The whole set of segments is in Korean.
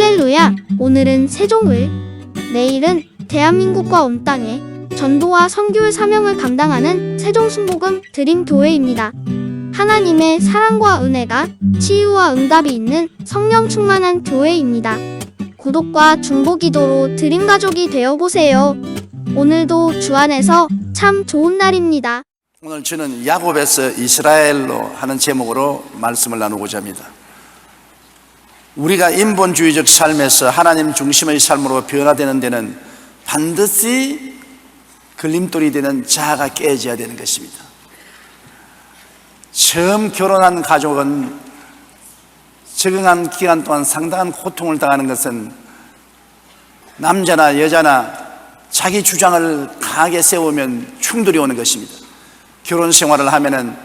할렐루야! 오늘은 세종을, 내일은 대한민국과 온 땅에 전도와 선교의 사명을 감당하는 세종순복음 드림교회입니다. 하나님의 사랑과 은혜가 치유와 응답이 있는 성령 충만한 교회입니다. 구독과 중보기도로 드림가족이 되어보세요. 오늘도 주 안에서 참 좋은 날입니다. 오늘 저는 야곱에서 이스라엘로 하는 제목으로 말씀을 나누고자 합니다. 우리가 인본주의적 삶에서 하나님 중심의 삶으로 변화되는 데는 반드시 걸림돌이 되는 자아가 깨져야 되는 것입니다. 처음 결혼한 가족은 적응한 기간 동안 상당한 고통을 당하는 것은 남자나 여자나 자기 주장을 강하게 세우면 충돌이 오는 것입니다. 결혼 생활을 하면은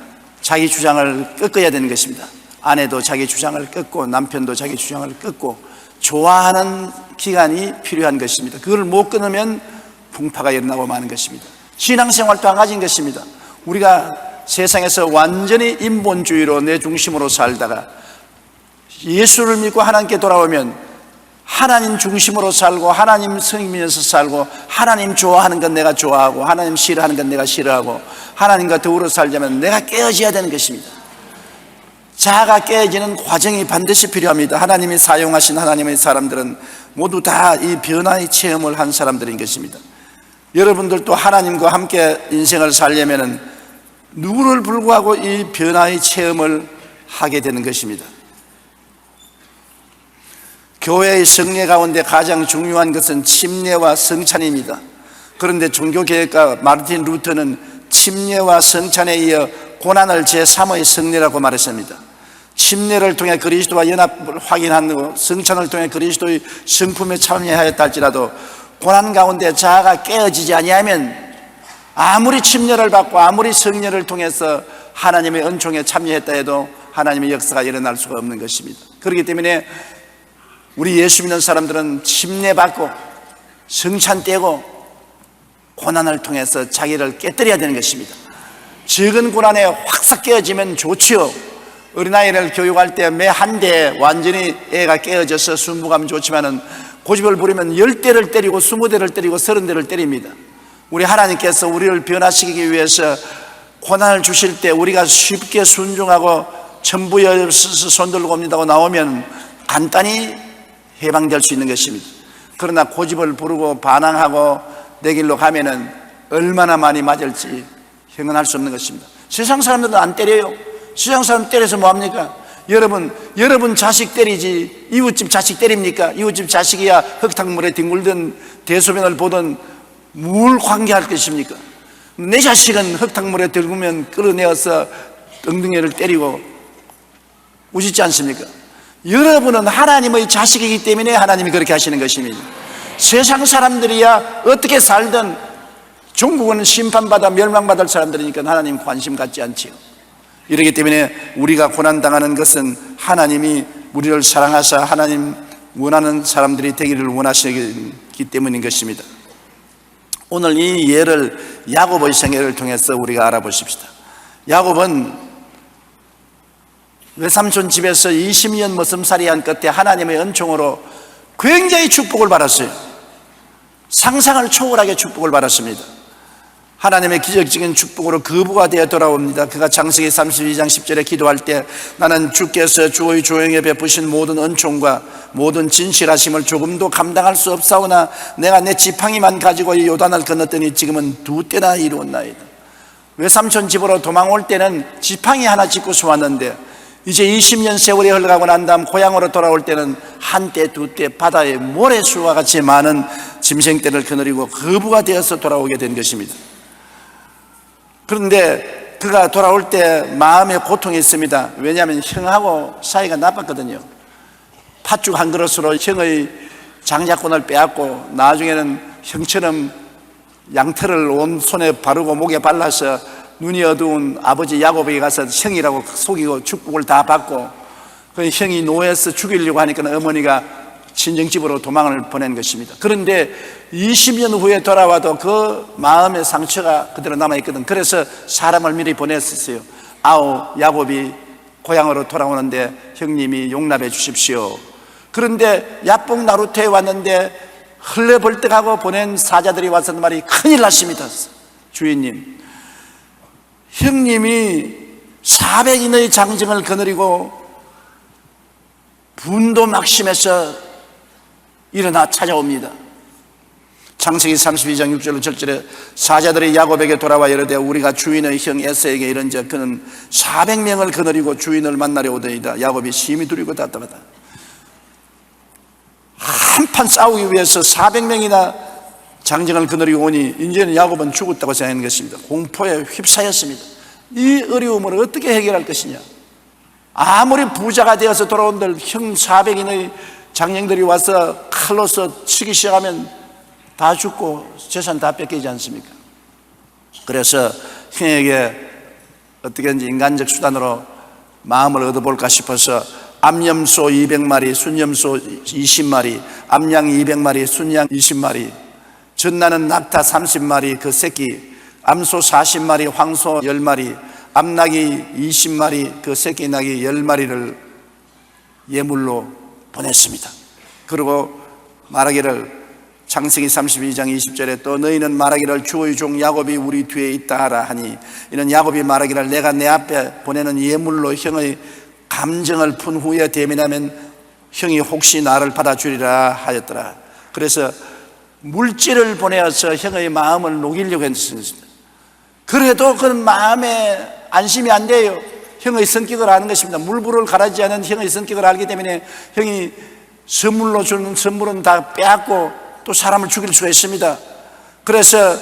자기 주장을 꺾어야 되는 것입니다. 아내도 자기 주장을 꺾고 남편도 자기 주장을 꺾고 좋아하는 기간이 필요한 것입니다. 그걸 못 끊으면 풍파가 일어나고 마는 것입니다. 신앙생활도 안 가진 것입니다. 우리가 세상에서 완전히 인본주의로 내 중심으로 살다가 예수를 믿고 하나님께 돌아오면 하나님 중심으로 살고 하나님 섬기면서 살고 하나님 좋아하는 건 내가 좋아하고 하나님 싫어하는 건 내가 싫어하고 하나님과 더불어 살자면 내가 깨어져야 되는 것입니다. 자아가 깨어지는 과정이 반드시 필요합니다. 하나님이 사용하신 하나님의 사람들은 모두 다 이 변화의 체험을 한 사람들인 것입니다. 여러분들도 하나님과 함께 인생을 살려면 누구를 불구하고 이 변화의 체험을 하게 되는 것입니다. 교회의 성례 가운데 가장 중요한 것은 침례와 성찬입니다. 그런데 종교개혁가 마르틴 루터는 침례와 성찬에 이어 고난을 제3의 성례라고 말했습니다. 침례를 통해 그리스도와 연합을 확인하고 성찬을 통해 그리스도의 성품에 참여하였다 할지라도 고난 가운데 자아가 깨어지지 아니하면 아무리 침례를 받고 아무리 성례를 통해서 하나님의 은총에 참여했다 해도 하나님의 역사가 일어날 수가 없는 것입니다. 그렇기 때문에 우리 예수 믿는 사람들은 침례 받고 성찬 떼고 고난을 통해서 자기를 깨뜨려야 되는 것입니다. 적은 고난에 확 깨어지면 좋지요. 어린아이를 교육할 때 매 한 대에 완전히 애가 깨어져서 순복하면 좋지만은 고집을 부리면 10대를 때리고 20대를 때리고 30대를 때립니다. 우리 하나님께서 우리를 변화시키기 위해서 고난을 주실 때 우리가 쉽게 순종하고 전부 열어서 손들고 옵니다고 나오면 간단히 해방될 수 있는 것입니다. 그러나 고집을 부르고 반항하고 내 길로 가면은 얼마나 많이 맞을지 형언할 수 없는 것입니다. 세상 사람들은 안 때려요. 세상 사람 때려서 뭐합니까? 여러분 자식 때리지 이웃집 자식 때립니까? 이웃집 자식이야 흙탕물에 뒹굴던 대소변을 보던 뭘 관계할 것입니까? 내 자식은 흙탕물에 들구면 끌어내어서 엉덩이를 때리고 우습지 않습니까? 여러분은 하나님의 자식이기 때문에 하나님이 그렇게 하시는 것입니다. 세상 사람들이야 어떻게 살든 종국은 심판받아 멸망받을 사람들이니까 하나님 관심 갖지 않지요. 이렇기 때문에 우리가 고난당하는 것은 하나님이 우리를 사랑하사 하나님 원하는 사람들이 되기를 원하시기 때문인 것입니다. 오늘 이 예를 야곱의 생애를 통해서 우리가 알아보십시다. 야곱은 외삼촌 집에서 20년 머슴살이 한 끝에 하나님의 은총으로 굉장히 축복을 받았어요. 상상을 초월하게 축복을 받았습니다. 하나님의 기적적인 축복으로 거부가 되어 돌아옵니다. 그가 창세기 32장 10절에 기도할 때 나는 주께서 주의 조용에 베푸신 모든 은총과 모든 진실하심을 조금도 감당할 수 없사오나 내가 내 지팡이만 가지고 이 요단을 건넜더니 지금은 2때나 이루었나이다. 외삼촌 집으로 도망올 때는 지팡이 하나 짚고 쏘았는데 이제 20년 세월이 흘러가고 난 다음 고향으로 돌아올 때는 한때 2때 바다에 모래수와 같이 많은 짐승떼를 거느리고 거부가 되어서 돌아오게 된 것입니다. 그런데 그가 돌아올 때 마음에 고통이 있습니다. 왜냐하면 형하고 사이가 나빴거든요. 팥죽 한 그릇으로 형의 장자권을 빼앗고 나중에는 형처럼 양털을 온 손에 바르고 목에 발라서 눈이 어두운 아버지 야곱에게 가서 형이라고 속이고 축복을 다 받고 그 형이 노예에서 죽이려고 하니까 어머니가 친정집으로 도망을 보낸 것입니다. 그런데 20년 후에 돌아와도 그 마음의 상처가 그대로 남아있거든. 그래서 사람을 미리 보냈었어요. 야곱이 고향으로 돌아오는데 형님이 용납해 주십시오. 그런데 야복 나루터에 왔는데 흘레벌떡하고 보낸 사자들이 와서 말이 큰일 났습니다. 주인님, 형님이 400인의 장정을 거느리고 분도 막심해서 일어나 찾아옵니다. 창세기 32장 6절로 7절에 사자들이 야곱에게 돌아와 이르되 우리가 주인의 형 에서에게 이른즉 그는 400명을 거느리고 주인을 만나려 오더이다. 야곱이 심히 두리고 답답하다. 한판 싸우기 위해서 400명이나 장정을 거느리고 오니 이제는 야곱은 죽었다고 생각하는 것입니다. 공포에 휩싸였습니다. 이 어려움을 어떻게 해결할 것이냐. 아무리 부자가 되어서 돌아온들 형 400인의 장령들이 와서 칼로서 치기 시작하면 다 죽고 재산 다 뺏기지 않습니까? 그래서 형에게 어떻게든지 인간적 수단으로 마음을 얻어볼까 싶어서 암염소 200마리, 순염소 20마리, 암양 200마리, 순양 20마리, 전나는 낙타 30마리 그 새끼, 암소 40마리, 황소 10마리, 암낙이 20마리 그 새끼 낙이 10마리를 예물로 보냈습니다. 그리고 말하기를 창세기 32장 20절에 또 너희는 말하기를 주의 종 야곱이 우리 뒤에 있다 하라 하니 이는 야곱이 말하기를 내가 내 앞에 보내는 예물로 형의 감정을 푼 후에 대면하면 형이 혹시 나를 받아주리라 하였더라. 그래서 물질을 보내어서 형의 마음을 녹이려고 했습니다. 그래도 그는 마음에 안심이 안 돼요. 형의 성격을 아는 것입니다. 물불을 가라지 않은 형의 성격을 알기 때문에 형이 선물로 주는 선물은 다 빼앗고 또 사람을 죽일 수가 있습니다. 그래서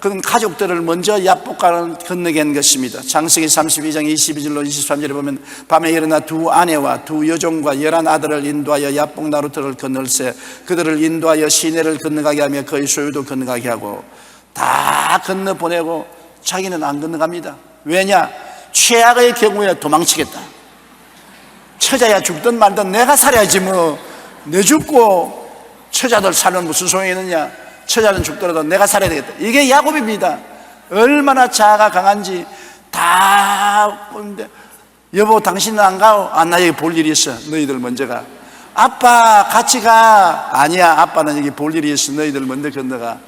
그는 가족들을 먼저 야복강을 건너게 한 것입니다. 창세기 32장 22절로 23절에 보면 밤에 일어나 두 아내와 두 여종과 11 아들을 인도하여 야복 나루터를 건널세 그들을 인도하여 시내를 건너가게 하며 그의 소유도 건너가게 하고 다 건너보내고 자기는 안 건너갑니다. 왜냐? 최악의 경우에 도망치겠다. 처자야 죽든 말든 내가 살아야지 뭐 내 죽고 처자들 살면 무슨 소용이 있느냐. 처자는 죽더라도 내가 살아야 되겠다. 이게 야곱입니다. 얼마나 자아가 강한지 다 보는데 여보 당신은 안 가오? 아, 나 여기 볼 일이 있어. 너희들 먼저 가. 아빠 같이 가. 아니야, 아빠는 여기 볼 일이 있어. 너희들 먼저 건너가.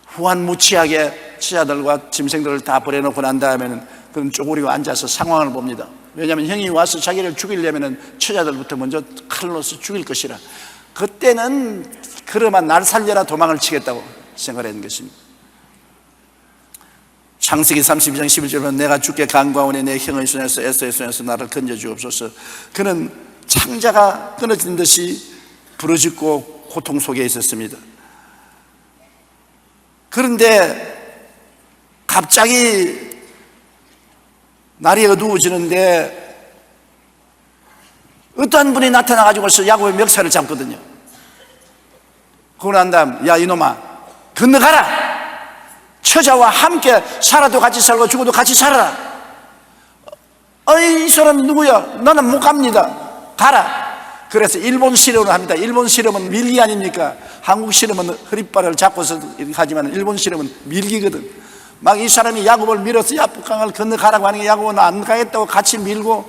후한무치하게 처자들과 짐승들을 다 버려놓고 난 다음에는 그는 쪼그리고 앉아서 상황을 봅니다. 왜냐하면 형이 와서 자기를 죽이려면 처자들부터 먼저 칼로서 죽일 것이라. 그때는 그러면 날 살려라 도망을 치겠다고 생각하는 것입니다. 창세기 32장 11절에 보면 내가 주께 간구하오니 내 형의 손에서 에서의 손에서 나를 건져 주옵소서. 그는 창자가 끊어진 듯이 부르짖고 고통 속에 있었습니다. 그런데 갑자기 날이 어두워지는데 어떠한 분이 나타나가지고서 야곱의 멱살을 잡거든요. 그러고 난 다음 야 이놈아 건너가라. 처자와 함께 살아도 같이 살고 죽어도 같이 살아라. 이 사람이 누구야? 나는 못 갑니다. 가라. 그래서 일본 실험을 합니다. 일본 실험은 밀기 아닙니까? 한국 실험은 허리발을 잡고서 하지만 일본 실험은 밀기거든. 막 이 사람이 야곱을 밀어서 야복강을 건너가라고 하는 게 야곱은 안 가겠다고 같이 밀고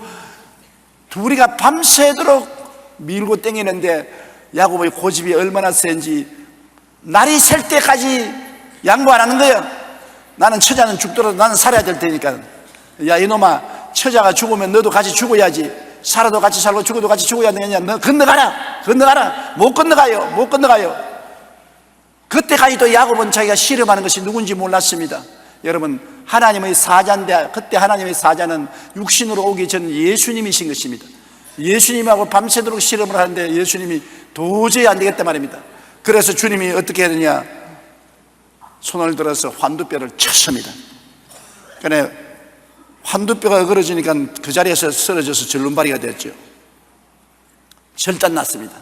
둘이가 밤새도록 밀고 땡기는데 야곱의 고집이 얼마나 센지 날이 셀 때까지 양보 안 하는 거예요. 나는 처자는 죽더라도 나는 살아야 될 테니까. 야 이놈아 처자가 죽으면 너도 같이 죽어야지. 살아도 같이 살고 죽어도 같이 죽어야 되느냐. 너 건너가라. 건너가라. 못 건너가요. 못 건너가요. 그때까지도 야곱은 자기가 실험하는 것이 누군지 몰랐습니다. 여러분 하나님의 사자인데 그때 하나님의 사자는 육신으로 오기 전 예수님이신 것입니다. 예수님하고 밤새도록 실험을 하는데 예수님이 도저히 안 되겠단 말입니다. 그래서 주님이 어떻게 하느냐 손을 들어서 환두뼈를 쳤습니다. 그래 환두뼈가 어그러지니까 그 자리에서 쓰러져서 절름발이가 됐죠. 절단 났습니다.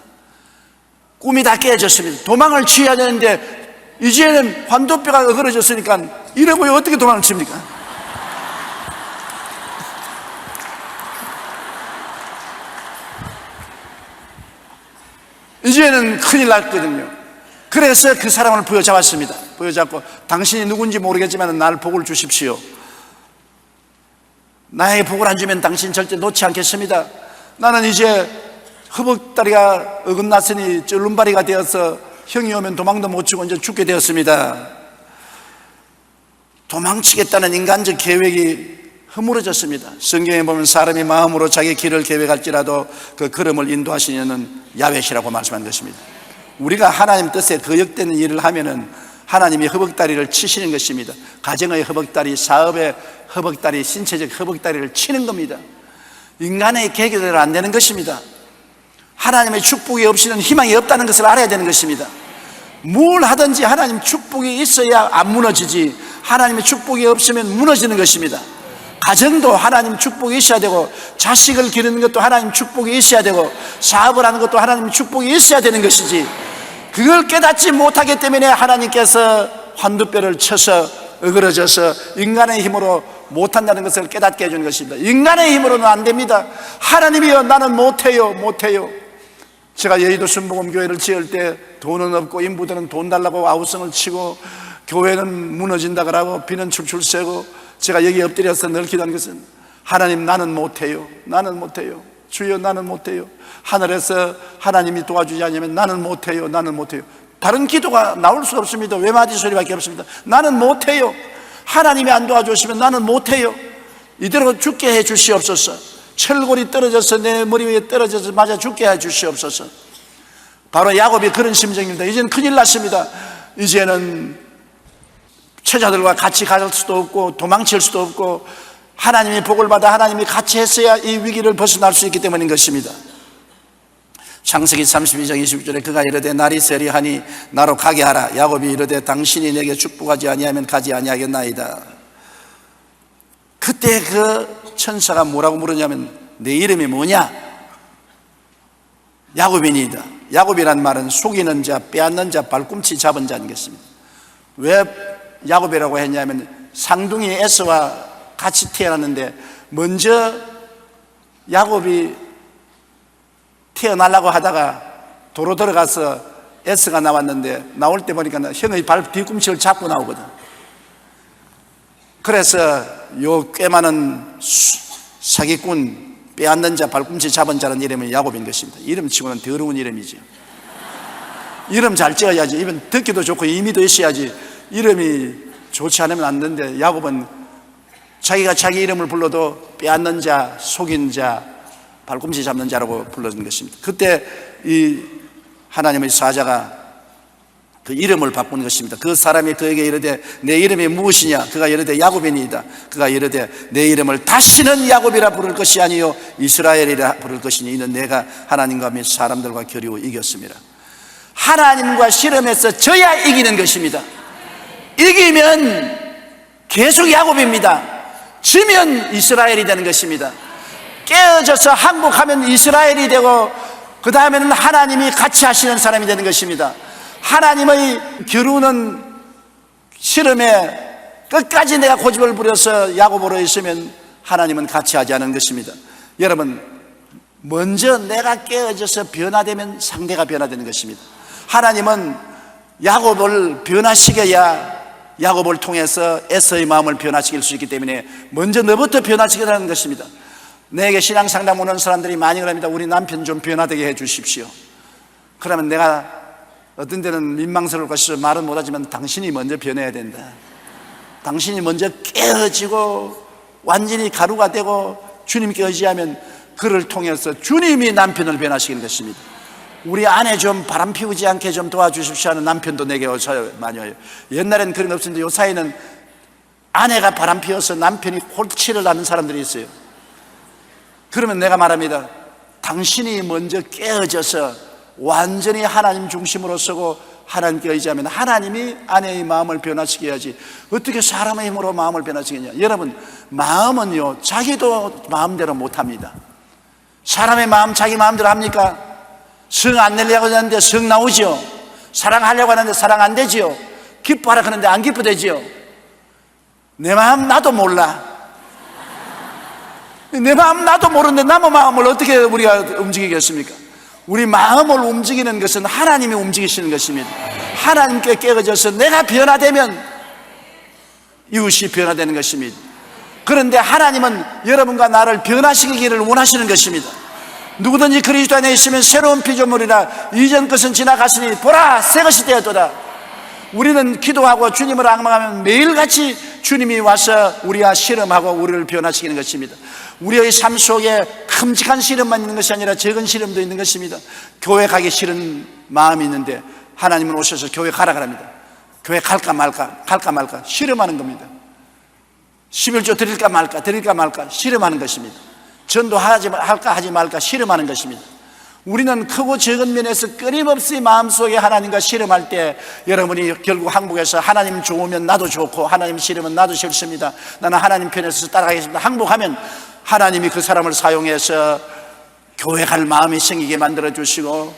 꿈이 다 깨졌습니다. 도망을 취해야 되는데 이제는 환두뼈가 어그러졌으니까 이러고 어떻게 도망을 칩니까? 이제는 큰일 났거든요. 그래서 그 사람을 부여잡았습니다. 부여잡고 당신이 누군지 모르겠지만 날 복을 주십시오. 나에게 복을 안 주면 당신 절대 놓지 않겠습니다. 나는 이제 허벅다리가 어긋났으니 쩔름발이가 되어서 형이 오면 도망도 못 치고 이제 죽게 되었습니다. 도망치겠다는 인간적 계획이 허물어졌습니다. 성경에 보면 사람이 마음으로 자기 길을 계획할지라도 그 걸음을 인도하시는 야훼시라고 말씀한 것입니다. 우리가 하나님 뜻에 거역되는 일을 하면은 하나님이 허벅다리를 치시는 것입니다. 가정의 허벅다리, 사업의 허벅다리, 신체적 허벅다리를 치는 겁니다. 인간의 계획대로 안 되는 것입니다. 하나님의 축복이 없이는 희망이 없다는 것을 알아야 되는 것입니다. 뭘 하든지 하나님 축복이 있어야 안 무너지지, 하나님의 축복이 없으면 무너지는 것입니다. 가정도 하나님 축복이 있어야 되고, 자식을 기르는 것도 하나님 축복이 있어야 되고, 사업을 하는 것도 하나님 축복이 있어야 되는 것이지, 그걸 깨닫지 못하기 때문에 하나님께서 환두뼈를 쳐서 어그러져서 인간의 힘으로 못한다는 것을 깨닫게 해주는 것입니다. 인간의 힘으로는 안 됩니다. 하나님이여 나는 못해요. 제가 여의도 순복음교회를 지을 때 돈은 없고 인부들은 돈 달라고 아우성을 치고 교회는 무너진다 그러고 비는 출출 새고, 제가 여기 엎드려서 늘 기도하는 것은 하나님 나는 못해요. 주여 나는 못해요. 하늘에서 하나님이 도와주지 않으면 나는 못해요. 다른 기도가 나올 수가 없습니다. 외마디 소리밖에 없습니다. 나는 못해요. 하나님이 안 도와주시면 나는 못해요. 이대로 죽게 해 주시옵소서. 철골이 떨어져서 내 머리 위에 떨어져서 맞아 죽게 해 주시옵소서. 바로 야곱이 그런 심정입니다. 이제는 큰일 났습니다. 이제는 처자들과 같이 갈 수도 없고 도망칠 수도 없고, 하나님이 복을 받아 하나님이 같이 했어야 이 위기를 벗어날 수 있기 때문인 것입니다. 창세기 32장 20절에 그가 이르되 날이 세리하니 나로 가게 하라. 야곱이 이르되 당신이 내게 축복하지 아니하면 가지 아니하겠나이다. 그때 그 천사가 뭐라고 물으냐면 내 이름이 뭐냐? 야곱이니이다. 야곱이란 말은 속이는 자, 빼앗는 자, 발꿈치 잡은 자인 것입니다. 왜 야곱이라고 했냐면 상둥이 에서와 같이 태어났는데 먼저 야곱이 태어나려고 하다가 도로 들어가서 에서가 나왔는데 나올 때 보니까 형의 발 뒤꿈치를 잡고 나오거든. 그래서 요 꽤 많은 사기꾼, 빼앗는 자, 발꿈치 잡은 자는 이름이 야곱인 것입니다. 이름 치고는 더러운 이름이죠. 이름 잘 지어야지. 이름 듣기도 좋고 의미도 있어야지. 이름이 좋지 않으면 안 되는데 야곱은 자기가 자기 이름을 불러도 빼앗는 자, 속인 자, 발꿈치 잡는 자라고 불러준 것입니다. 그때 이 하나님의 사자가 그 이름을 바꾸는 것입니다. 그 사람이 그에게 이르되 내 이름이 무엇이냐? 그가 이르되 야곱이니이다. 그가 이르되 내 이름을 다시는 야곱이라 부를 것이 아니요 이스라엘이라 부를 것이니 이는 내가 하나님과 및 사람들과 겨루어 이겼습니다. 하나님과 실험해서 져야 이기는 것입니다. 이기면 계속 야곱입니다. 지면 이스라엘이 되는 것입니다. 깨어져서 항복하면 이스라엘이 되고, 그 다음에는 하나님이 같이 하시는 사람이 되는 것입니다. 하나님의 겨루는 실험에 끝까지 내가 고집을 부려서 야곱으로 있으면 하나님은 같이 하지 않은 것입니다. 여러분, 먼저 내가 깨어져서 변화되면 상대가 변화되는 것입니다. 하나님은 야곱을 변화시켜야 야곱을 통해서 에서의 마음을 변화시킬 수 있기 때문에 먼저 너부터 변화시키라는 것입니다. 내게 신앙 상담 오는 사람들이 많이 그럽니다. 우리 남편 좀 변화되게 해 주십시오. 그러면 내가 어떤 때는 민망스러울 것이죠. 말은 못하지만 당신이 먼저 변해야 된다. 당신이 먼저 깨어지고 완전히 가루가 되고 주님께 의지하면 그를 통해서 주님이 남편을 변화시키는 것입니다. 우리 아내 좀 바람 피우지 않게 좀 도와주십시오 하는 남편도 내게 많이 와요. 옛날엔 그런 게 없었는데 요사이는 아내가 바람 피워서 남편이 홀치를 하는 사람들이 있어요. 그러면 내가 말합니다. 당신이 먼저 깨어져서 완전히 하나님 중심으로 서고 하나님께 의지하면 하나님이 아내의 마음을 변화시켜야지 어떻게 사람의 힘으로 마음을 변화시키냐. 여러분, 마음은요 자기도 마음대로 못합니다. 사람의 마음 자기 마음대로 합니까? 성 안 내려고 하는데 성 나오죠. 사랑하려고 하는데 사랑 안 되죠. 기뻐하라 하는데 안 기뻐되죠. 내 마음 나도 몰라. 내 마음 나도 모르는데 남의 마음을 어떻게 우리가 움직이겠습니까? 우리 마음을 움직이는 것은 하나님이 움직이시는 것입니다. 하나님께 깨어져서 내가 변화되면 이웃이 변화되는 것입니다. 그런데 하나님은 여러분과 나를 변화시키기를 원하시는 것입니다. 누구든지 그리스도 안에 있으면 새로운 피조물이라 이전 것은 지나갔으니 보라 새 것이 되었도다. 우리는 기도하고 주님을 앙망하면 매일같이 주님이 와서 우리와 씨름하고 우리를 변화시키는 것입니다. 우리의 삶 속에 큼직한 시름만 있는 것이 아니라 적은 시름도 있는 것입니다. 교회 가기 싫은 마음이 있는데 하나님은 오셔서 교회 가라 그럽니다. 교회 갈까 말까 시름하는 겁니다. 11조 드릴까 말까 시름하는 것입니다. 전도할까 하지 말까 시름하는 것입니다. 우리는 크고 적은 면에서 끊임없이 마음속에 하나님과 씨름할 때 여러분이 결국 항복해서 하나님 좋으면 나도 좋고 하나님 싫으면 나도 싫습니다, 나는 하나님 편에서 따라가겠습니다, 항복하면 하나님이 그 사람을 사용해서 교회 갈 마음이 생기게 만들어 주시고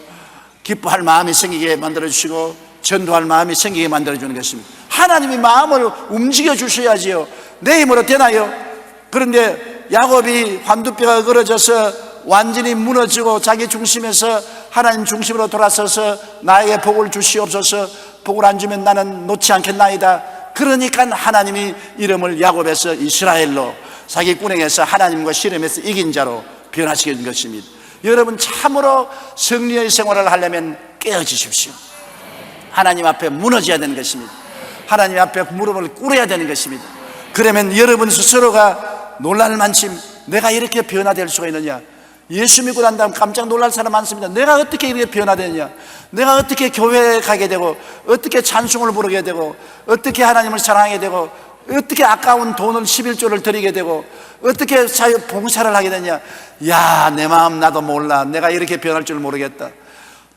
기뻐할 마음이 생기게 만들어 주시고 전도할 마음이 생기게 만들어 주는 것입니다. 하나님이 마음을 움직여 주셔야지요. 내 힘으로 되나요? 그런데 야곱이 환두뼈가 어그러져서 완전히 무너지고 자기 중심에서 하나님 중심으로 돌아서서 나에게 복을 주시옵소서, 복을 안 주면 나는 놓지 않겠나이다. 그러니까 하나님이 이름을 야곱에서 이스라엘로 자기 군행에서 하나님과 씨름에서 이긴 자로 변화시킨 것입니다. 여러분 참으로 승리의 생활을 하려면 깨어지십시오. 하나님 앞에 무너져야 되는 것입니다. 하나님 앞에 무릎을 꿇어야 되는 것입니다. 그러면 여러분 스스로가 놀랄 만큼 내가 이렇게 변화될 수가 있느냐. 예수 믿고 난 다음 깜짝 놀랄 사람 많습니다. 내가 어떻게 이렇게 변화되느냐, 내가 어떻게 교회에 가게 되고 어떻게 찬송을 부르게 되고 어떻게 하나님을 사랑하게 되고 어떻게 아까운 돈을 11조를 드리게 되고 어떻게 봉사를 하게 되냐. 야, 내 마음 나도 몰라. 내가 이렇게 변할 줄 모르겠다.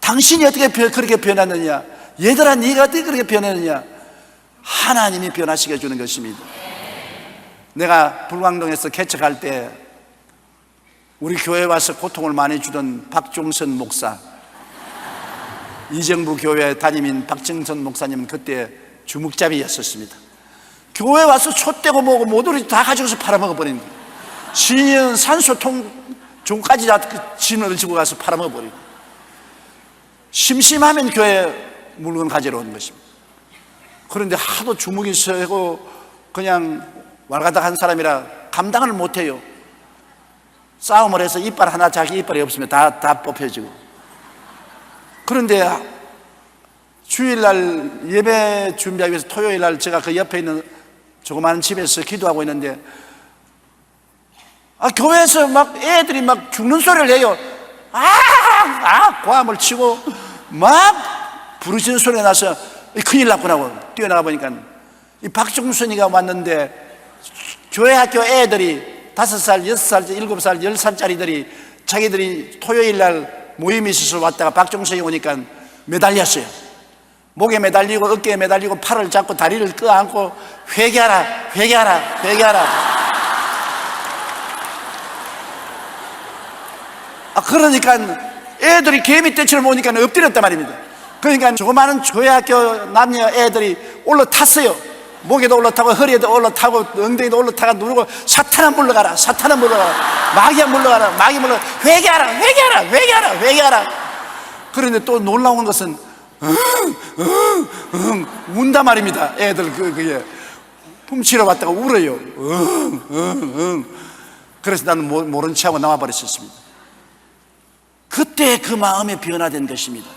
당신이 어떻게 그렇게 변했느냐, 얘들아 네가 어떻게 그렇게 변했느냐. 하나님이 변화시켜 주는 것입니다. 내가 불광동에서 개척할 때 우리 교회에 와서 고통을 많이 주던 박종선 목사, 이정부 교회 담임인 박정선 목사님은 그때 주묵잡이였었습니다. 교회 와서 촛대고 뭐고 모두를 다 가져가서 팔아먹어버린 거예요. 신인 산소통종까지 다 진을 지고 가서 팔아먹어버리고, 심심하면 교회 물건 가지러 오는 것입니다. 그런데 하도 주먹이 세고 그냥 왈가닥한 사람이라 감당을 못해요. 싸움을 해서 이빨 하나 자기 이빨이 없으면 다 뽑혀지고. 그런데 주일날 예배 준비하기 위해서 토요일날 제가 그 옆에 있는 조그마한 집에서 기도하고 있는데 교회에서 막 애들이 막 죽는 소리를 해요. 고함을 치고 막 부르짖는 소리가 나서 큰일 났구나 하고 뛰어나가 보니까 이 박종순이가 왔는데 교회 학교 애들이 5살, 6살, 7살, 10살짜리들이 자기들이 토요일날 모임이 있어서 왔다가 박종석이 오니까 매달렸어요. 목에 매달리고 어깨에 매달리고 팔을 잡고 다리를 끄안고 회개하라, 회개하라, 회개하라. 그러니까 애들이 개미 떼처럼 오니까 엎드렸단 말입니다. 그러니까 조그마한 교회학교 남녀 애들이 올라탔어요. 목에도 올라타고 허리에도 올라타고 엉덩이도 올라타가 누르고 사탄아 물러가라, 사탄아 물러가라, 마귀야 물러가라, 마귀 물러가라, 회개하라, 회개하라, 회개하라, 회개하라. 그런데 또 놀라운 것은 운단 말입니다. 애들 그게 훔치러 왔다가 울어요. 그래서 나는 모른 체하고 나와버렸었습니다. 그때 그 마음이 변화된 것입니다.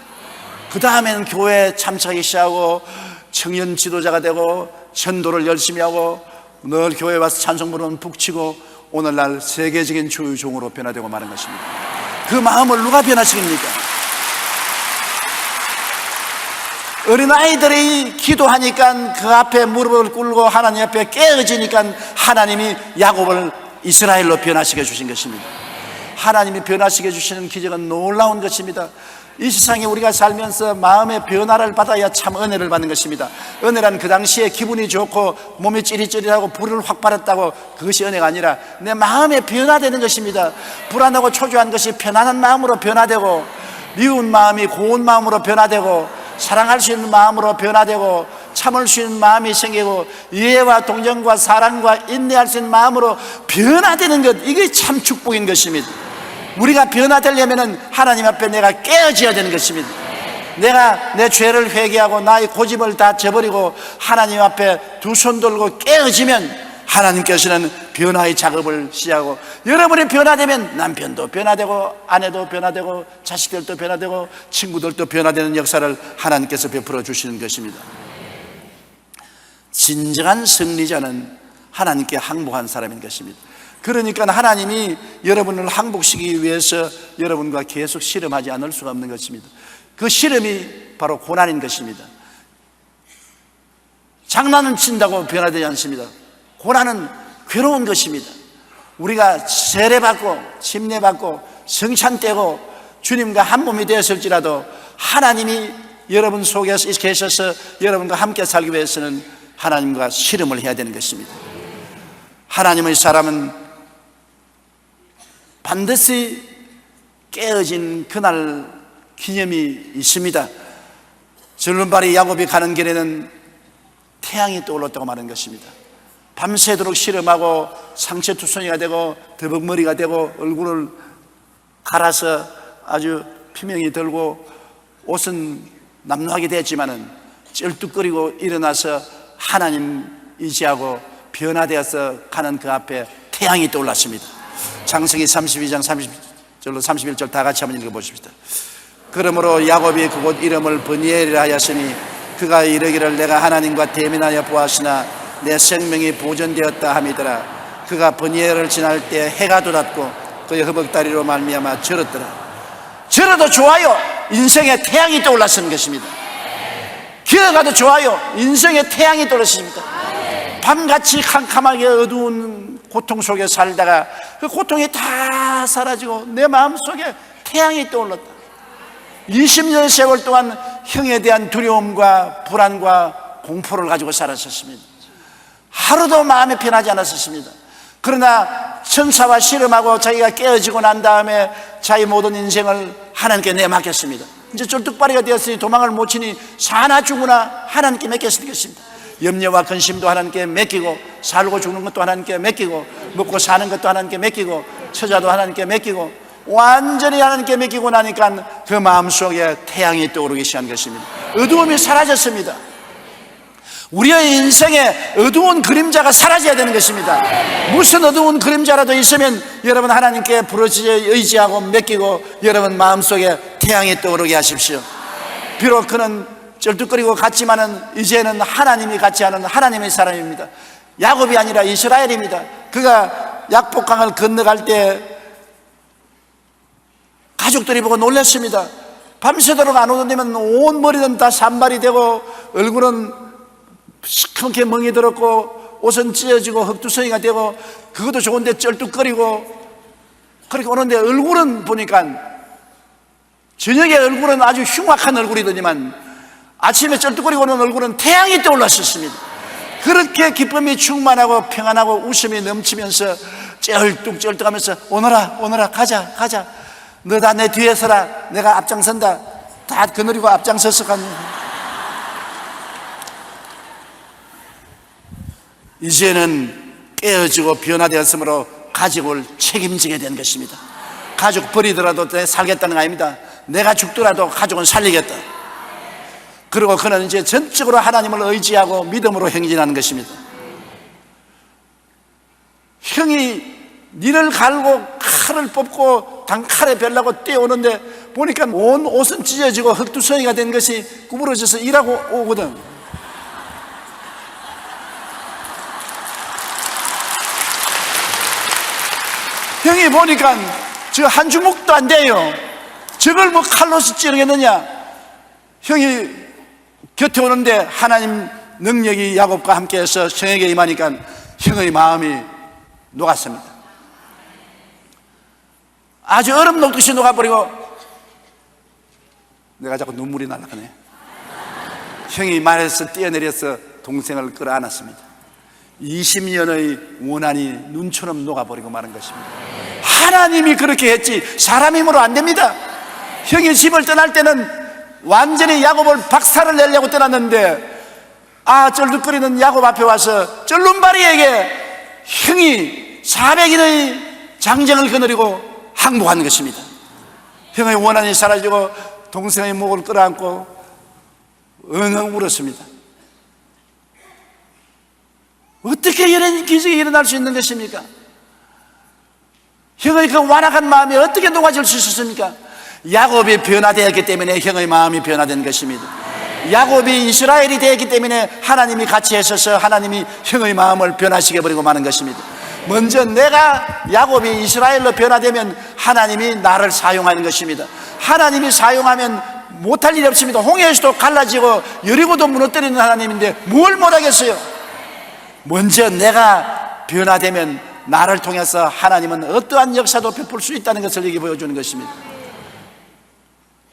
그 다음에는 교회에 참석하기 시작하고 청년 지도자가 되고 전도를 열심히 하고 늘 교회에 와서 찬송 부르면 북치고 오늘날 세계적인 주종으로 변화되고 마는 것입니다. 그 마음을 누가 변화시킵니까? 어린아이들이 기도하니까 그 앞에 무릎을 꿇고 하나님 앞에 깨어지니까 하나님이 야곱을 이스라엘로 변화시켜 주신 것입니다. 하나님이 변화시켜 주시는 기적은 놀라운 것입니다. 이 세상에 우리가 살면서 마음의 변화를 받아야 참 은혜를 받는 것입니다. 은혜란 그 당시에 기분이 좋고 몸이 찌릿찌릿하고 불을 확 받았다고 그것이 은혜가 아니라 내 마음에 변화되는 것입니다. 불안하고 초조한 것이 편안한 마음으로 변화되고 미운 마음이 고운 마음으로 변화되고 사랑할 수 있는 마음으로 변화되고 참을 수 있는 마음이 생기고 이해와 동정과 사랑과 인내할 수 있는 마음으로 변화되는 것, 이게 참 축복인 것입니다. 우리가 변화되려면 하나님 앞에 내가 깨어져야 되는 것입니다. 내가 내 죄를 회개하고 나의 고집을 다 저버리고 하나님 앞에 두 손 들고 깨어지면 하나님께서는 변화의 작업을 시작하고, 여러분이 변화되면 남편도 변화되고 아내도 변화되고 자식들도 변화되고 친구들도 변화되는 역사를 하나님께서 베풀어 주시는 것입니다. 진정한 승리자는 하나님께 항복한 사람인 것입니다. 그러니까 하나님이 여러분을 항복시키기 위해서 여러분과 계속 씨름하지 않을 수가 없는 것입니다. 그 씨름이 바로 고난인 것입니다. 장난은 친다고 변화되지 않습니다. 고난은 괴로운 것입니다. 우리가 세례받고 침례받고 성찬되고 주님과 한 몸이 되었을지라도 하나님이 여러분 속에 계셔서 여러분과 함께 살기 위해서는 하나님과 씨름을 해야 되는 것입니다. 하나님의 사람은 반드시 깨어진 그날 기념이 있습니다. 절름발이 야곱이 가는 길에는 태양이 떠올랐다고 말하는 것입니다. 밤새도록 씨름하고 상처투성이가 되고 더벅머리가 되고 얼굴을 갈아서 아주 피명이 들고 옷은 남루하게 됐지만은 쩔뚝거리고 일어나서 하나님 의지하고 변화되어서 가는 그 앞에 태양이 떠올랐습니다. 창세기 32장 30절로 31절 다 같이 한번 읽어보십시다. 그러므로 야곱이 그곳 이름을 브니엘이라 하였으니 그가 이르기를 내가 하나님과 대면하여 보았으나 내 생명이 보존되었다 함이더라. 그가 브니엘을 지날 때 해가 돋았고 그의 허벅다리로 말미암아 절었더라. 절어도 좋아요. 인생의 태양이 떠올랐는 것입니다. 기어가도 좋아요. 인생의 태양이 떠올랐습니다. 밤같이 캄캄하게 어두운 고통 속에 살다가 그 고통이 다 사라지고 내 마음속에 태양이 떠올랐다. 20년의 세월 동안 형에 대한 두려움과 불안과 공포를 가지고 살았었습니다. 하루도 마음이 편하지 않았었습니다. 그러나 천사와 씨름하고 자기가 깨어지고 난 다음에 자기 모든 인생을 하나님께 내맡겼습니다. 이제 쫄뚝발이가 되었으니 도망을 못 치니 사나 죽으나 하나님께 맡겼습니다. 염려와 근심도 하나님께 맡기고 살고 죽는 것도 하나님께 맡기고 먹고 사는 것도 하나님께 맡기고 처자도 하나님께 맡기고 완전히 하나님께 맡기고 나니까 그 마음속에 태양이 떠오르기 시작한 것입니다. 어두움이 사라졌습니다. 우리의 인생에 어두운 그림자가 사라져야 되는 것입니다. 무슨 어두운 그림자라도 있으면 여러분 하나님께 부르짖어 의지하고 맡기고 여러분 마음속에 태양이 떠오르게 하십시오. 비록 그는 쩔뚝거리고 갔지만은 이제는 하나님이 같이 하는 하나님의 사람입니다. 야곱이 아니라 이스라엘입니다. 그가 약복강을 건너갈 때 가족들이 보고 놀랐습니다. 밤새도록 안 오던 데면 온 머리는 다 산발이 되고 얼굴은 시커멓게 멍이 들었고 옷은 찢어지고 흙두성이가 되고 그것도 좋은데 쩔뚝거리고 그렇게 오는데 얼굴은 보니까 저녁에 얼굴은 아주 흉악한 얼굴이더니만 아침에 쩔뚝거리고 오는 얼굴은 태양이 떠올랐었습니다. 그렇게 기쁨이 충만하고 평안하고 웃음이 넘치면서 쩔뚝쩔뚝하면서 오너라 가자 너 다 내 뒤에 서라 내가 앞장선다 다 거느리고 앞장서서 가는 이제는 깨어지고 변화되었으므로 가족을 책임지게 된 것입니다. 가족 버리더라도 살겠다는 거 아닙니다. 내가 죽더라도 가족은 살리겠다. 그리고 그는 이제 전적으로 하나님을 의지하고 믿음으로 행진하는 것입니다. 형이 니를 갈고 칼을 뽑고 단칼에 베려고 뛰어오는데 보니까 온 옷은 찢어지고 흙두성이가 된 것이 구부러져서 일하고 오거든. 형이 보니까 저 한 주먹도 안 돼요. 저걸 뭐 칼로 찌르겠느냐. 형이 곁에 오는데 하나님 능력이 야곱과 함께해서 형에게 임하니까 형의 마음이 녹았습니다. 아주 얼음 녹듯이 녹아버리고 내가 자꾸 눈물이 날아가네. 형이 말에서 뛰어내려서 동생을 끌어안았습니다. 20년의 원한이 눈처럼 녹아버리고 마는 것입니다. 하나님이 그렇게 했지 사람 힘으로 안 됩니다. 형이 집을 떠날 때는 완전히 야곱을 박살을 내려고 떠났는데 쩔뚝거리는 야곱 앞에 와서 쩔눈바리에게 형이 400인의 장정을 거느리고 항복한 것입니다. 형의 원한이 사라지고 동생의 목을 끌어안고 엉엉 울었습니다. 어떻게 이런 기적이 일어날 수 있는 것입니까? 형의 그 완악한 마음이 어떻게 녹아질 수 있었습니까? 야곱이 변화되었기 때문에 형의 마음이 변화된 것입니다. 야곱이 이스라엘이 되었기 때문에 하나님이 같이 하셔서 하나님이 형의 마음을 변화시켜버리고 마는 것입니다. 먼저 내가 야곱이 이스라엘로 변화되면 하나님이 나를 사용하는 것입니다. 하나님이 사용하면 못할 일이 없습니다. 홍해에서도 갈라지고 여리고도 무너뜨리는 하나님인데 뭘 못하겠어요? 먼저 내가 변화되면 나를 통해서 하나님은 어떠한 역사도 베풀 수 있다는 것을 여기 보여주는 것입니다.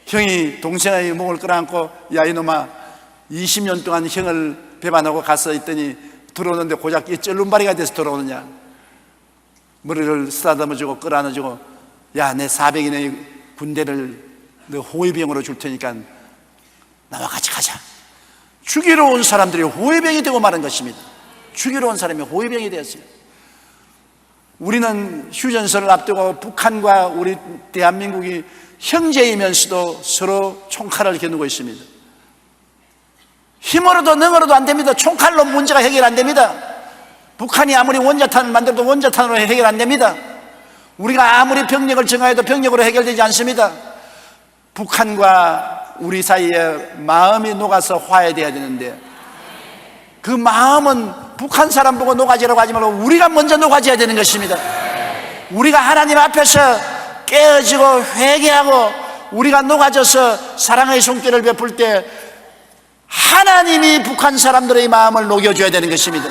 형이 동생의 목을 끌어안고 야 이놈아 20년 동안 형을 배반하고 가서 있더니 들어오는데 고작 이 쩔름바리가 돼서 들어오느냐. 머리를 쓰다듬어주고 끌어안아주고 야 내 400인의 군대를 너 호위병으로 줄 테니까 나와 같이 가자. 죽이러 온 사람들이 호위병이 되고 마는 것입니다. 죽이러 온 사람이 호위병이 되었어요. 우리는 휴전선을 앞두고 북한과 우리 대한민국이 형제이면서도 서로 총칼을 겨누고 있습니다. 힘으로도 능으로도 안 됩니다. 총칼로 문제가 해결 안 됩니다. 북한이 아무리 원자탄을 만들어도 원자탄으로 해결 안 됩니다. 우리가 아무리 병력을 정하여도 병력으로 해결되지 않습니다. 북한과 우리 사이에 마음이 녹아서 화해되어야 되는데 그 마음은 북한 사람 보고 녹아지라고 하지 말고 우리가 먼저 녹아져야 되는 것입니다. 우리가 하나님 앞에서 깨어지고 회개하고 우리가 녹아져서 사랑의 손길을 베풀 때 하나님이 북한 사람들의 마음을 녹여줘야 되는 것입니다.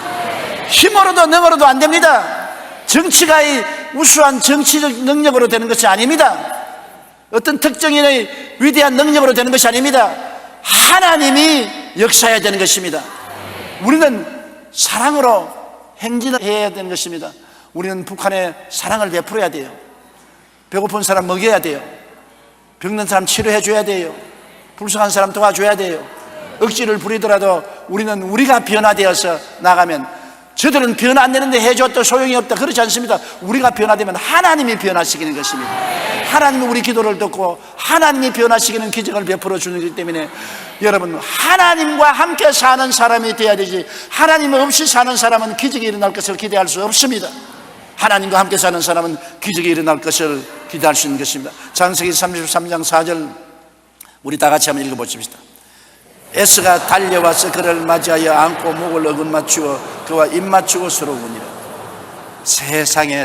힘으로도 능으로도 안 됩니다. 정치가 이 우수한 정치적 능력으로 되는 것이 아닙니다. 어떤 특정인의 위대한 능력으로 되는 것이 아닙니다. 하나님이 역사해야 되는 것입니다. 우리는 사랑으로 행진을 해야 되는 것입니다. 우리는 북한에 사랑을 베풀어야 돼요. 배고픈 사람 먹여야 돼요. 병든 사람 치료해 줘야 돼요. 불쌍한 사람 도와줘야 돼요. 억지를 부리더라도 우리는 우리가 변화되어서 나가면 저들은 변화 안 되는데 해줘도 소용이 없다 그렇지 않습니다. 우리가 변화되면 하나님이 변화시키는 것입니다. 하나님이 우리 기도를 듣고 하나님이 변화시키는 기적을 베풀어 주는 것이기 때문에 여러분 하나님과 함께 사는 사람이 돼야 되지 하나님 없이 사는 사람은 기적이 일어날 것을 기대할 수 없습니다. 하나님과 함께 사는 사람은 기적이 일어날 것을 기대할 수 있는 것입니다. 창세기 33장 4절 우리 다 같이 한번 읽어보십시다. 에스가 달려와서 그를 맞이하여 안고 목을 어긋맞추어 그와 입맞추고 서러우니라. 세상에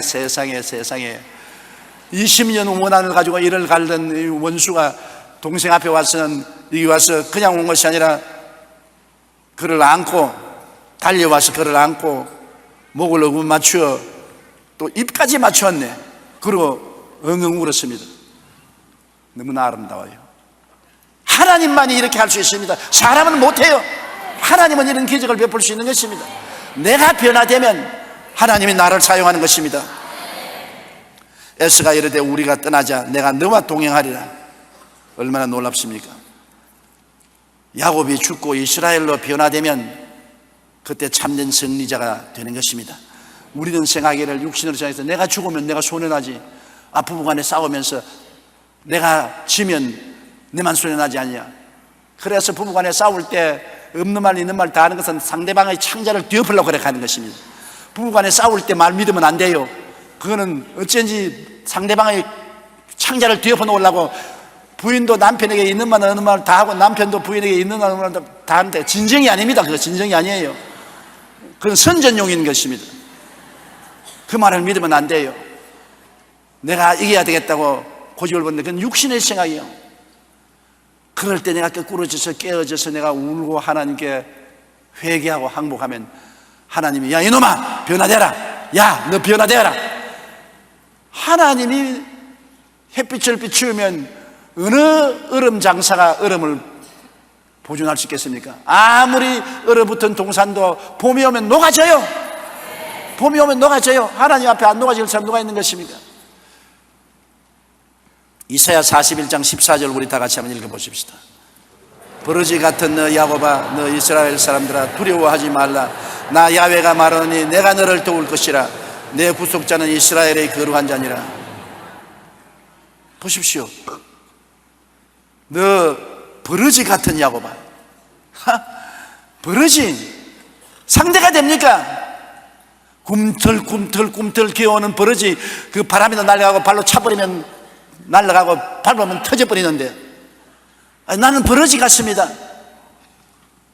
20년 원한을 가지고 이를 갈던 이 원수가 동생 앞에 와서는 여기 와서 그냥 온 것이 아니라 그를 안고 달려와서 그를 안고 목을 어긋맞추어 또 입까지 맞추었네. 그리고 엉엉 울었습니다. 너무나 아름다워요. 하나님만이 이렇게 할 수 있습니다. 사람은 못해요. 하나님은 이런 기적을 베풀 수 있는 것입니다. 내가 변화되면 하나님이 나를 사용하는 것입니다. 에스가 이르되 우리가 떠나자 내가 너와 동행하리라. 얼마나 놀랍습니까? 야곱이 죽고 이스라엘로 변화되면 그때 참된 승리자가 되는 것입니다. 우리는 생각하기를 육신으로 생각해서 내가 죽으면 내가 손해나지. 부부간에 싸우면서 내가 지면 내만 손해나지 않냐. 그래서 부부간에 싸울 때 없는 말 있는 말 다 하는 것은 상대방의 창자를 뒤엎으려고 그렇게 하는 것입니다. 부부간에 싸울 때 말 믿으면 안 돼요. 그거는 어쩐지 상대방의 창자를 뒤엎어 놓으려고 부인도 남편에게 있는 말 없는 말 다 하고 남편도 부인에게 있는 말 없는 말 다 하는데 진정이 아닙니다. 그거 진정이 아니에요. 그건 선전용인 것입니다. 그 말을 믿으면 안 돼요. 내가 이겨야 되겠다고 고집을 부리는데 그건 육신의 생각이에요. 그럴 때 내가 끄꾸러져서 깨어져서 내가 울고 하나님께 회개하고 항복하면 하나님이 야 이놈아 변화되라. 야 너 변화되어라. 하나님이 햇빛을 비추면 어느 얼음 장사가 얼음을 보존할 수 있겠습니까? 아무리 얼어붙은 동산도 봄이 오면 녹아져요. 봄이 오면 녹아져요. 하나님 앞에 안 녹아질 사람 누가 있는 것입니까? 이사야 41장 14절 우리 다 같이 한번 읽어보십시다. 버러지 같은 너 야곱아 너 이스라엘 사람들아 두려워하지 말라. 나 야훼가 말하니 내가 너를 도울 것이라. 내 구속자는 이스라엘의 거룩한 자니라. 보십시오. 너 버러지 같은 야곱아. 버러지 상대가 됩니까? 꿈틀꿈틀 기어오는 버러지, 그 바람에도 날아가고 발로 차버리면 날아가고 밟으면 터져버리는데, 나는 버러지 같습니다.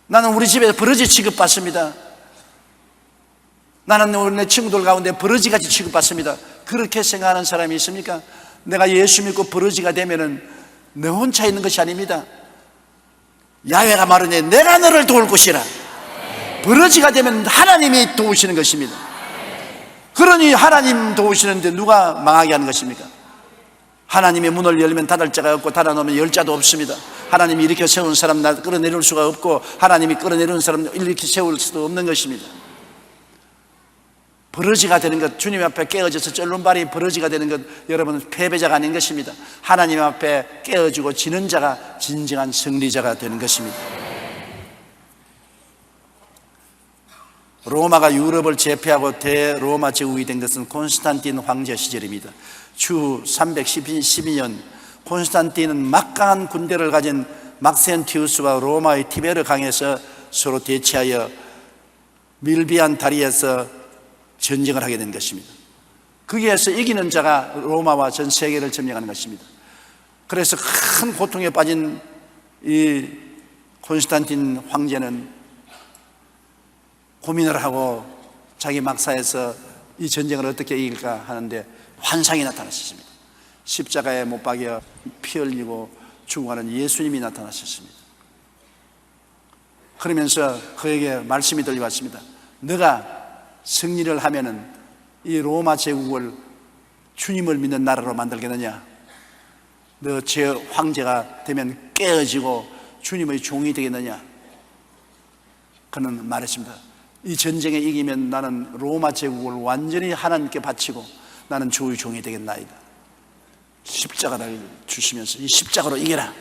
나는 우리 집에 버러지 취급받습니다. 나는 내 친구들 가운데 버러지같이 취급받습니다. 그렇게 생각하는 사람이 있습니까? 내가 예수 믿고 버러지가 되면은 내 혼자 있는 것이 아닙니다. 야훼가 말하네, 내가 너를 도울 것이라. 버러지가 되면 하나님이 도우시는 것입니다. 그러니 하나님 도우시는데 누가 망하게 하는 것입니까? 하나님의 문을 열면 닫을 자가 없고 닫아놓으면 열 자도 없습니다. 하나님이 일으켜 세운 사람 끌어내릴 수가 없고, 하나님이 끌어내리는 사람 일으켜 세울 수도 없는 것입니다. 버러지가 되는 것, 주님 앞에 깨어져서 쩔른발이 버러지가 되는 것, 여러분은 패배자가 아닌 것입니다. 하나님 앞에 깨어지고 지는 자가 진정한 승리자가 되는 것입니다. 로마가 유럽을 제패하고 대로마 제국이 된 것은 콘스탄틴 황제 시절입니다. 주 312년 콘스탄틴은 막강한 군대를 가진 막센티우스와 로마의 티베르 강에서 서로 대치하여 밀비안 다리에서 전쟁을 하게 된 것입니다. 거기에서 이기는 자가 로마와 전 세계를 점령하는 것입니다. 그래서 큰 고통에 빠진 이 콘스탄틴 황제는 고민을 하고 자기 막사에서 이 전쟁을 어떻게 이길까 하는데 환상이 나타났습니다. 십자가에 못 박여 피 흘리고 죽어가는 예수님이 나타나셨습니다. 그러면서 그에게 말씀이 들려왔습니다. 너가 승리를 하면은 이 로마 제국을 주님을 믿는 나라로 만들겠느냐? 너 제 황제가 되면 깨어지고 주님의 종이 되겠느냐? 그는 말했습니다. 이 전쟁에 이기면 나는 로마 제국을 완전히 하나님께 바치고 나는 주의 종이 되겠나이다. 십자가를 주시면서 이 십자가로 이겨라.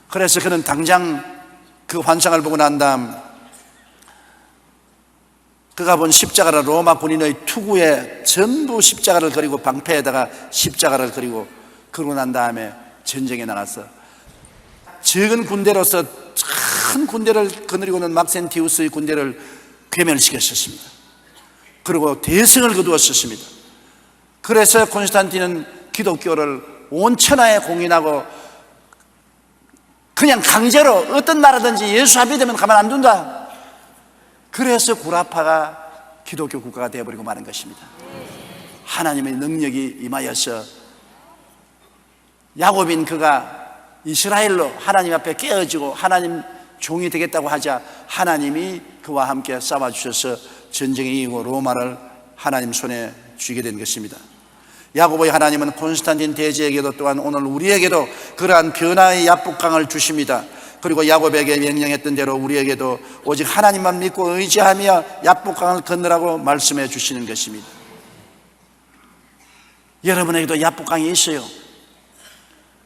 그래서 그는 당장 그 환상을 보고 난 다음 그가 본 십자가를 로마 군인의 투구에 전부 십자가를 그리고 방패에다가 십자가를 그리고 그러고 난 다음에 전쟁에 나가서 적은 군대로서 큰 군대를 거느리고는 막센티우스의 군대를 괴멸시켰었습니다. 그리고 대승을 거두었었습니다. 그래서 콘스탄틴은 기독교를 온 천하에 공인하고 그냥 강제로 어떤 나라든지 예수 합의되면 가만 안 둔다. 그래서 구라파가 기독교 국가가 되어버리고 마는 것입니다. 하나님의 능력이 임하여서 야곱인 그가 이스라엘로 하나님 앞에 깨어지고 하나님 종이 되겠다고 하자 하나님이 그와 함께 싸워주셔서 전쟁에 이기고 로마를 하나님 손에 쥐게 된 것입니다. 야곱의 하나님은 콘스탄틴 대제에게도 또한 오늘 우리에게도 그러한 변화의 야복강을 주십니다. 그리고 야곱에게 명령했던 대로 우리에게도 오직 하나님만 믿고 의지하며 야복강을 건너라고 말씀해 주시는 것입니다. 여러분에게도 야복강이 있어요.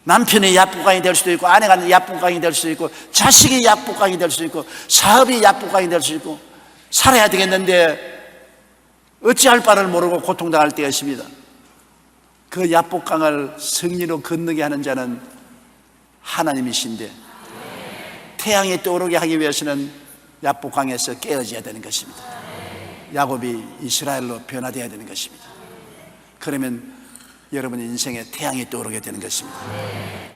남편이 야복강이 될 수도 있고, 아내가 야복강이 될 수도 있고, 자식이 야복강이 될 수도 있고, 사업이 야복강이 될 수도 있고, 살아야 되겠는데 어찌할 바를 모르고 고통당할 때가 있습니다. 그 야복강을 승리로 건너게 하는 자는 하나님이신데, 태양이 떠오르게 하기 위해서는 야복강에서 깨어져야 되는 것입니다. 야곱이 이스라엘로 변화되어야 되는 것입니다. 그러면 여러분의 인생에 태양이 떠오르게 되는 것입니다.